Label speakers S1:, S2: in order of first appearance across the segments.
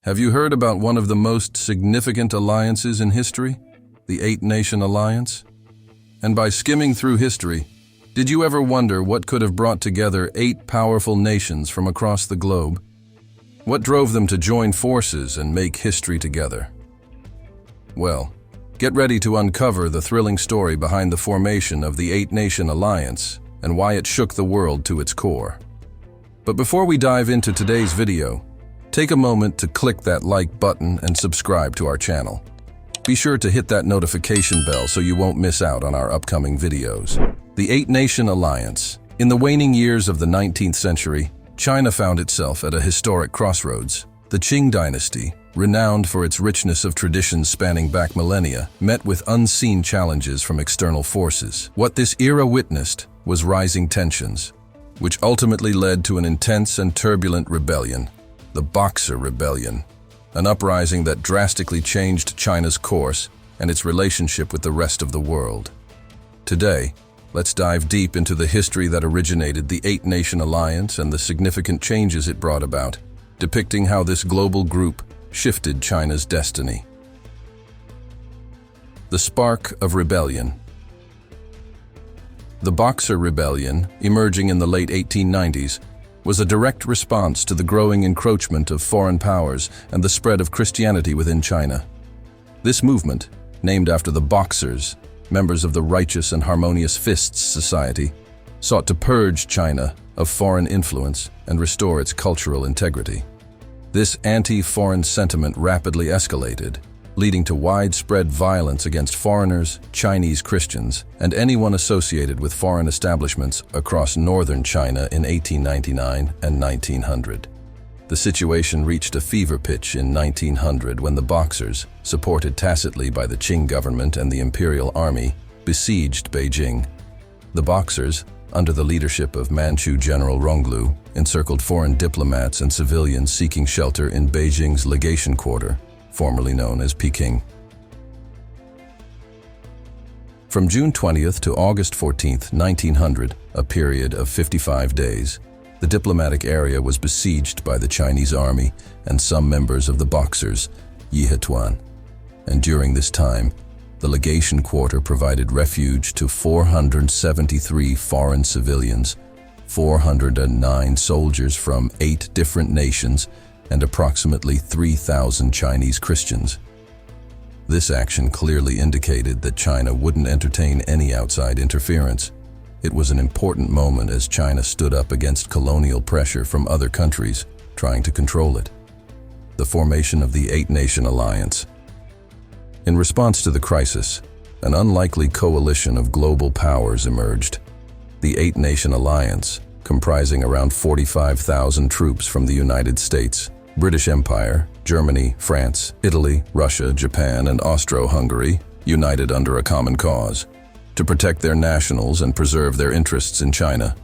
S1: Have you heard about one of the most significant alliances in history? The Eight-Nation Alliance? And by skimming through history, did you ever wonder what could have brought together 8 powerful nations from across the globe? What drove them to join forces and make history together? Well, get ready to uncover the thrilling story behind the formation of the Eight-Nation Alliance and why it shook the world to its core. But before we dive into today's video, take a moment to click that like button and subscribe to our channel. Be sure to hit that notification bell so you won't miss out on our upcoming videos. The Eight-Nation Alliance. In the waning years of the 19th century, China found itself at a historic crossroads. The Qing dynasty, renowned for its richness of traditions spanning back millennia, met with unseen challenges from external forces. What this era witnessed was rising tensions, which ultimately led to an intense and turbulent rebellion, the Boxer Rebellion, an uprising that drastically changed China's course and its relationship with the rest of the world. Today, let's dive deep into the history that originated the Eight-Nation Alliance and the significant changes it brought about, depicting how this global group shifted China's destiny. The Spark of Rebellion. The Boxer Rebellion, emerging in the late 1890s, was a direct response to the growing encroachment of foreign powers and the spread of Christianity within China. This movement, named after the Boxers, members of the Righteous and Harmonious Fists Society, sought to purge China of foreign influence and restore its cultural integrity. This anti-foreign sentiment rapidly escalated, leading to widespread violence against foreigners, Chinese Christians, and anyone associated with foreign establishments across northern China in 1899 and 1900. The situation reached a fever pitch in 1900 when the Boxers, supported tacitly by the Qing government and the imperial army, besieged Beijing. The Boxers, under the leadership of Manchu General Ronglu, encircled foreign diplomats and civilians seeking shelter in Beijing's legation quarter, formerly known as Peking. From June 20th to August 14th, 1900, a period of 55 days, the diplomatic area was besieged by the Chinese army and some members of the Boxers, Yihetuan. And during this time, the legation quarter provided refuge to 473 foreign civilians, 409 soldiers from 8 different nations, and approximately 3,000 Chinese Christians. This action clearly indicated that China wouldn't entertain any outside interference. It was an important moment as China stood up against colonial pressure from other countries trying to control it. The formation of the Eight-Nation Alliance. In response to the crisis, an unlikely coalition of global powers emerged. The Eight-Nation Alliance, comprising around 45,000 troops from the United States, British Empire, Germany, France, Italy, Russia, Japan, and Austro-Hungary, united under a common cause, to protect their nationals and preserve their interests in China.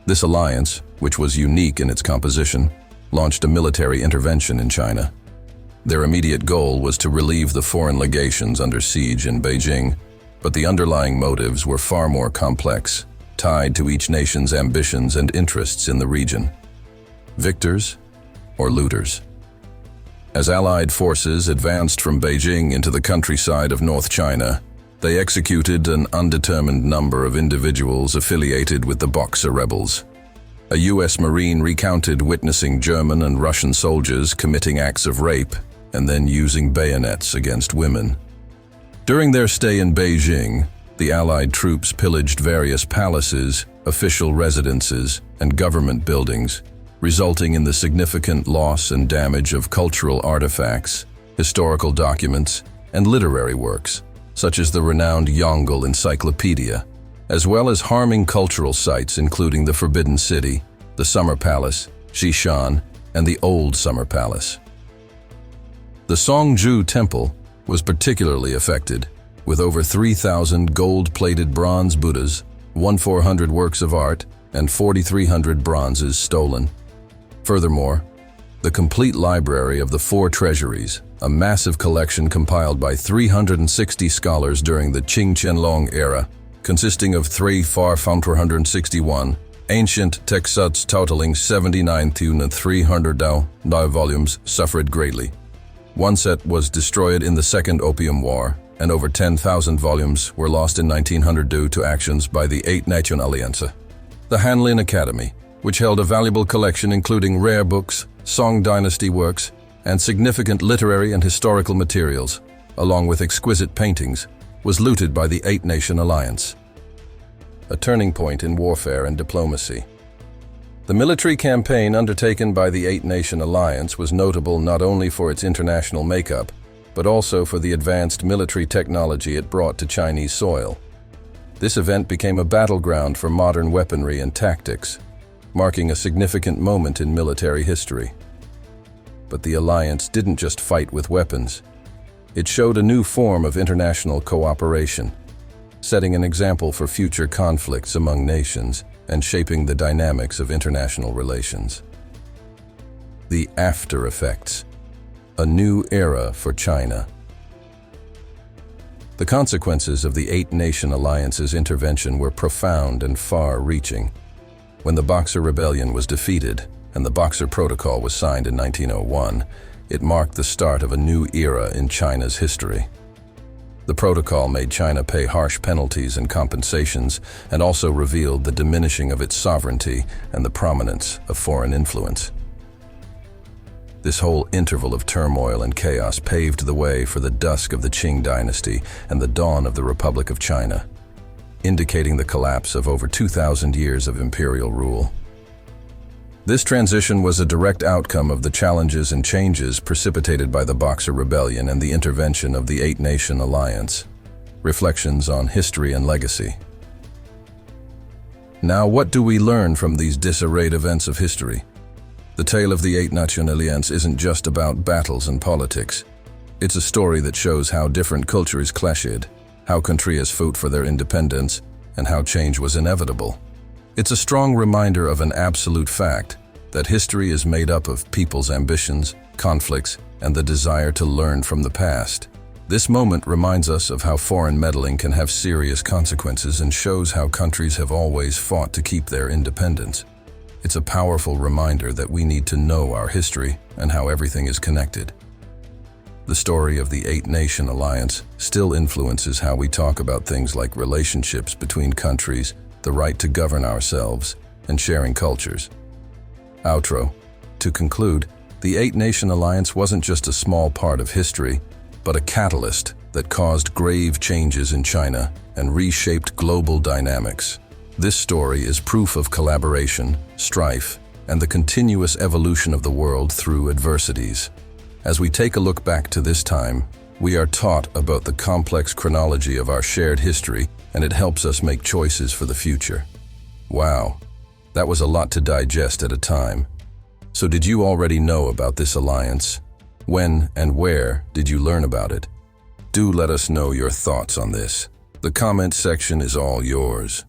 S1: This alliance, which was unique in its composition, launched a military intervention in China. Their immediate goal was to relieve the foreign legations under siege in Beijing, but the underlying motives were far more complex, tied to each nation's ambitions and interests in the region. Victors or looters? As Allied forces advanced from Beijing into the countryside of North China, they executed an undetermined number of individuals affiliated with the Boxer rebels. A U.S. Marine recounted witnessing German and Russian soldiers committing acts of rape and then using bayonets against women. During their stay in Beijing, the Allied troops pillaged various palaces, official residences, and government buildings, resulting in the significant loss and damage of cultural artifacts, historical documents, and literary works, such as the renowned Yongle Encyclopedia, as well as harming cultural sites including the Forbidden City, the Summer Palace, Xishan, and the Old Summer Palace. The Songzhou Temple was particularly affected, with over 3,000 gold-plated bronze Buddhas, 1,400 works of art, and 4,300 bronzes stolen. Furthermore, the complete library of the Four Treasuries, a massive collection compiled by 360 scholars during the Qing Qianlong era, consisting of 3 461 Ancient texts totaling 79,300 volumes suffered greatly. One set was destroyed in the Second Opium War, and over 10,000 volumes were lost in 1900 due to actions by the Eight Nation Alliance. The Hanlin Academy, which held a valuable collection including rare books, Song Dynasty works, and significant literary and historical materials, along with exquisite paintings, was looted by the Eight Nation Alliance. A turning point in warfare and diplomacy. The military campaign undertaken by the Eight Nation Alliance was notable not only for its international makeup, but also for the advanced military technology it brought to Chinese soil. This event became a battleground for modern weaponry and tactics, marking a significant moment in military history. But the alliance didn't just fight with weapons. It showed a new form of international cooperation, setting an example for future conflicts among nations and shaping the dynamics of international relations. The after effects. A new era for China. The consequences of the Eight Nation Alliance's intervention were profound and far-reaching. When the Boxer Rebellion was defeated and the Boxer Protocol was signed in 1901, it marked the start of a new era in China's history. The protocol made China pay harsh penalties and compensations, and also revealed the diminishing of its sovereignty and the prominence of foreign influence. This whole interval of turmoil and chaos paved the way for the dusk of the Qing dynasty and the dawn of the Republic of China, indicating the collapse of over 2,000 years of imperial rule. This transition was a direct outcome of the challenges and changes precipitated by the Boxer Rebellion and the intervention of the Eight Nation Alliance. Reflections on history and legacy. Now, what do we learn from these disarrayed events of history? The tale of the Eight Nation Alliance isn't just about battles and politics. It's a story that shows how different cultures clashed, how countries fought for their independence, and how change was inevitable. It's a strong reminder of an absolute fact, that history is made up of people's ambitions, conflicts, and the desire to learn from the past. This moment reminds us of how foreign meddling can have serious consequences and shows how countries have always fought to keep their independence. It's a powerful reminder that we need to know our history and how everything is connected. The story of the Eight Nation Alliance still influences how we talk about things like relationships between countries, the right to govern ourselves, and sharing cultures. Outro. To conclude, the Eight Nation Alliance wasn't just a small part of history, but a catalyst that caused grave changes in China and reshaped global dynamics. This story is proof of collaboration, strife, and the continuous evolution of the world through adversities. As we take a look back to this time, we are taught about the complex chronology of our shared history, and it helps us make choices for the future. Wow, that was a lot to digest at a time. So did you already know about this alliance? When and where did you learn about it? Do let us know your thoughts on this. The comment section is all yours.